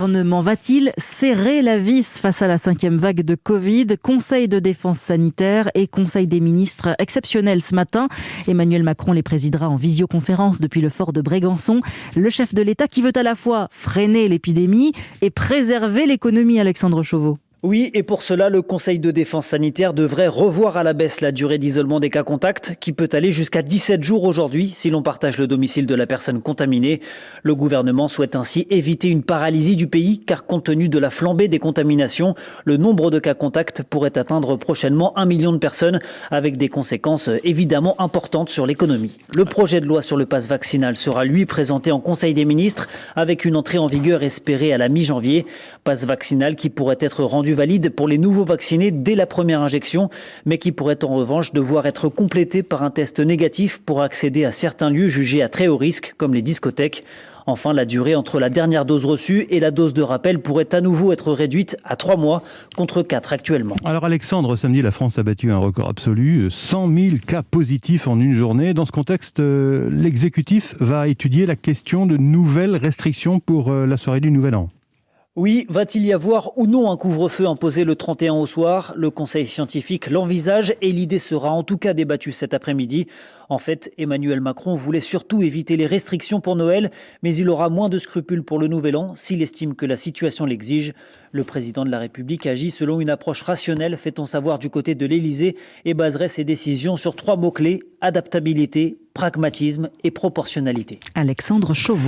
Le gouvernement va-t-il serrer la vis face à la 5e vague de Covid? Conseil de défense sanitaire et conseil des ministres exceptionnel ce matin. Emmanuel Macron les présidera en visioconférence depuis le fort de Brégançon. Le chef de l'État qui veut à la fois freiner l'épidémie et préserver l'économie, Alexandre Chauveau. Oui, et pour cela, le Conseil de défense sanitaire devrait revoir à la baisse la durée d'isolement des cas contacts, qui peut aller jusqu'à 17 jours aujourd'hui si l'on partage le domicile de la personne contaminée. Le gouvernement souhaite ainsi éviter une paralysie du pays, car compte tenu de la flambée des contaminations, le nombre de cas contacts pourrait atteindre prochainement 1 million de personnes, avec des conséquences évidemment importantes sur l'économie. Le projet de loi sur le pass vaccinal sera lui présenté en Conseil des ministres, avec une entrée en vigueur espérée à la mi-janvier. Pass vaccinal qui pourrait être rendu valide pour les nouveaux vaccinés dès la première injection, mais qui pourrait en revanche devoir être complété par un test négatif pour accéder à certains lieux jugés à très haut risque, comme les discothèques. Enfin, la durée entre la dernière dose reçue et la dose de rappel pourrait à nouveau être réduite à 3 mois, contre 4 actuellement. Alors Alexandre, samedi, la France a battu un record absolu, 100 000 cas positifs en une journée. Dans ce contexte, l'exécutif va étudier la question de nouvelles restrictions pour la soirée du Nouvel An. Oui, va-t-il y avoir ou non un couvre-feu imposé le 31 au soir? Le conseil scientifique l'envisage et l'idée sera en tout cas débattue cet après-midi. En fait, Emmanuel Macron voulait surtout éviter les restrictions pour Noël, mais il aura moins de scrupules pour le Nouvel An s'il estime que la situation l'exige. Le président de la République agit selon une approche rationnelle, fait-on savoir du côté de l'Élysée, et baserait ses décisions sur 3 mots-clés: adaptabilité, pragmatisme et proportionnalité. Alexandre Chauveau.